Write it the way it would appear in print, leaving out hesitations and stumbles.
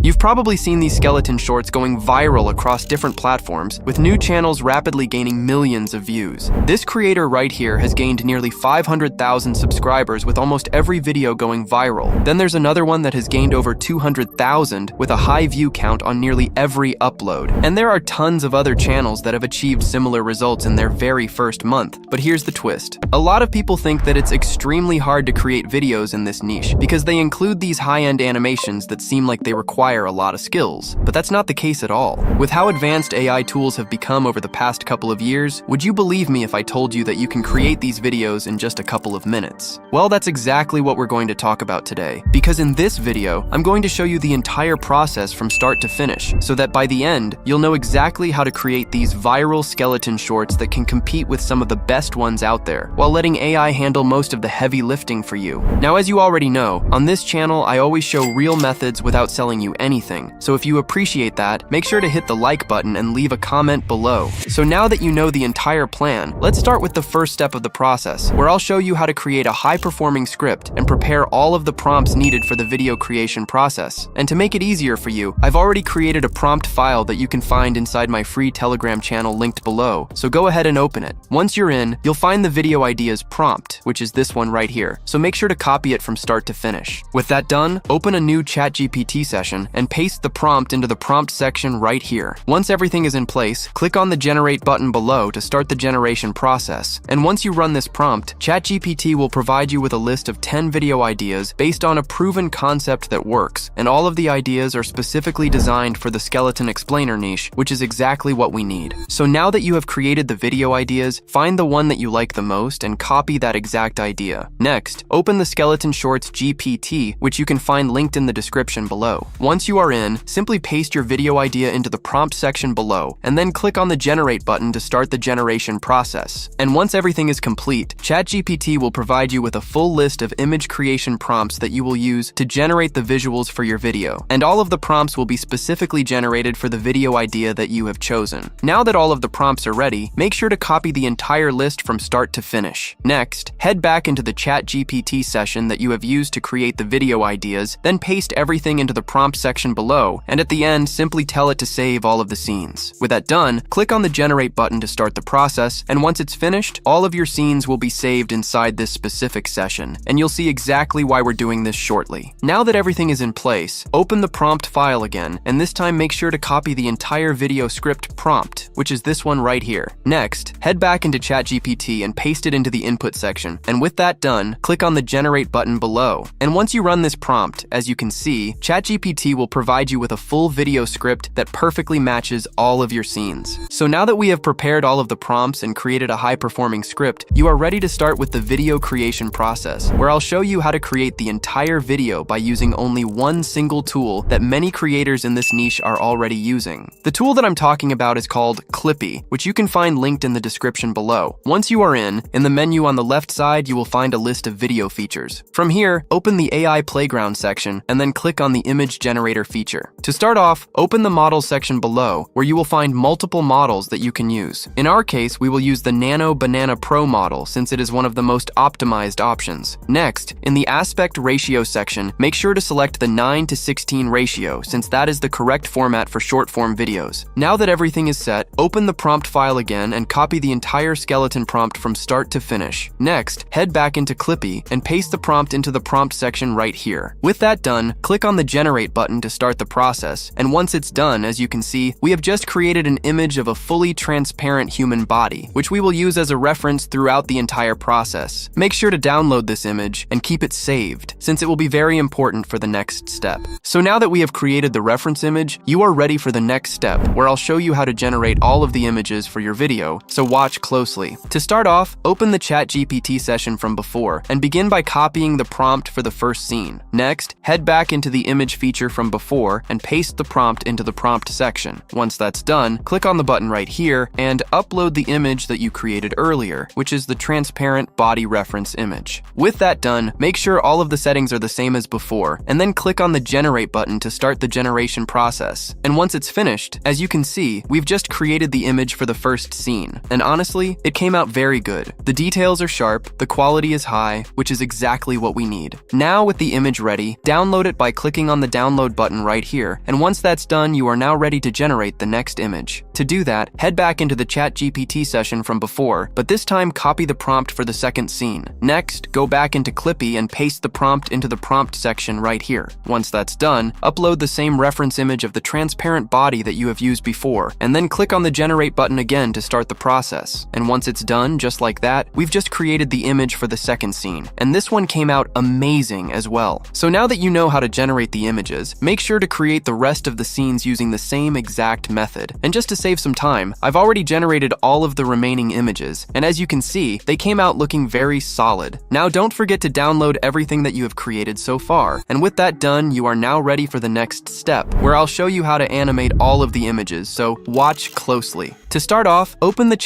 You've probably seen these skeleton shorts going viral across different platforms, with new channels rapidly gaining millions of views. This creator right here has gained nearly 500,000 subscribers with almost every video going viral. Then there's another one that has gained over 200,000 with a high view count on nearly every upload. And there are tons of other channels that have achieved similar results in their very first month. But here's the twist. A lot of people think that it's extremely hard to create videos in this niche because they include these high-end animations that seem like they require a lot of skills. But that's not the case at all. With how advanced AI tools have become over the past couple of years, would you believe me if I told you that you can create these videos in just a couple of minutes? Well, that's exactly what we're going to talk about today. Because in this video, I'm going to show you the entire process from start to finish, so that by the end, you'll know exactly how to create these viral skeleton shorts that can compete with some of the best ones out there, while letting AI handle most of the heavy lifting for you. Now, as you already know, on this channel, I always show real methods without selling you anything. So if you appreciate that, make sure to hit the like button and leave a comment below. So now that you know the entire plan, let's start with the first step of the process, where I'll show you how to create a high-performing script and prepare all of the prompts needed for the video creation process. And to make it easier for you, I've already created a prompt file that you can find inside my free Telegram channel linked below, so go ahead and open it. Once you're in, you'll find the video ideas prompt, which is this one right here, so make sure to copy it from start to finish. With that done, open a new ChatGPT session and paste the prompt into the prompt section right here. Once everything is in place, click on the generate button below to start the generation process. And once you run this prompt, ChatGPT will provide you with a list of 10 video ideas based on a proven concept that works, and all of the ideas are specifically designed for the skeleton explainer niche, which is exactly what we need. So now that you have created the video ideas, find the one that you like the most and copy that exact idea. Next, open the Skeleton Shorts GPT, which you can find linked in the description below. Once you are in, simply paste your video idea into the prompt section below, and then click on the generate button to start the generation process. And once everything is complete, ChatGPT will provide you with a full list of image creation prompts that you will use to generate the visuals for your video. And all of the prompts will be specifically generated for the video idea that you have chosen. Now that all of the prompts are ready, make sure to copy the entire list from start to finish. Next, head back into the ChatGPT session that you have used to create the video ideas, then paste everything into the prompt section below, and at the end, simply tell it to save all of the scenes. With that done, click on the generate button to start the process, and once it's finished, all of your scenes will be saved inside this specific session, and you'll see exactly why we're doing this shortly. Now that everything is in place, open the prompt file again, and this time make sure to copy the entire video script prompt, which is this one right here. Next, head back into ChatGPT and paste it into the input section, and with that done, click on the generate button below. And once you run this prompt, as you can see, ChatGPT will provide you with a full video script that perfectly matches all of your scenes. So now that we have prepared all of the prompts and created a high-performing script, you are ready to start with the video creation process, where I'll show you how to create the entire video by using only one single tool that many creators in this niche are already using. The tool that I'm talking about is called Clippy, which you can find linked in the description below. Once you are in the menu on the left side, you will find a list of video features. From here, open the AI Playground section and then click on the Image Generator feature. To start off, open the Models section below, where you will find multiple models that you can use. In our case, we will use the Nano Banana Pro model since it is one of the most optimized options. Next, in the Aspect Ratio section, make sure to select the 9:16 ratio since that is the correct format for short-form videos. Now that everything is set, open the prompt file again and copy the entire skeleton prompt from start to finish. Next, head back into Clippy and paste the prompt into the prompt section right here. With that done, click on the Generate button to start the process, and once it's done, as you can see, we have just created an image of a fully transparent human body, which we will use as a reference throughout the entire process. Make sure to download this image and keep it saved, since it will be very important for the next step. So now that we have created the reference image, you are ready for the next step, where I'll show you how to generate all of the images for your video, so watch closely. To start off, open the ChatGPT session from before and begin by copying the prompt for the first scene. Next, head back into the image feature from before and paste the prompt into the prompt section. Once that's done, click on the button right here and upload the image that you created earlier, which is the transparent body reference image. With that done, make sure all of the settings are the same as before, and then click on the Generate button to start the generation process. And once it's finished, as you can see, we've just created the image for the first scene. And honestly, it came out very good. The details are sharp, the quality is high, which is exactly what we need. Now with the image ready, download it by clicking on the download download button right here, and once that's done, you are now ready to generate the next image. To do that, head back into the ChatGPT session from before, but this time copy the prompt for the second scene. Next, go back into Clippy and paste the prompt into the prompt section right here. Once that's done, upload the same reference image of the transparent body that you have used before, and then click on the generate button again to start the process. And once it's done, just like that, we've just created the image for the second scene. And this one came out amazing as well. So now that you know how to generate the images, make sure to create the rest of the scenes using the same exact method. And just to save some time, I've already generated all of the remaining images, and as you can see, they came out looking very solid. Now don't forget to download everything that you have created so far, and with that done, you are now ready for the next step, where I'll show you how to animate all of the images, so watch closely. To start off, open the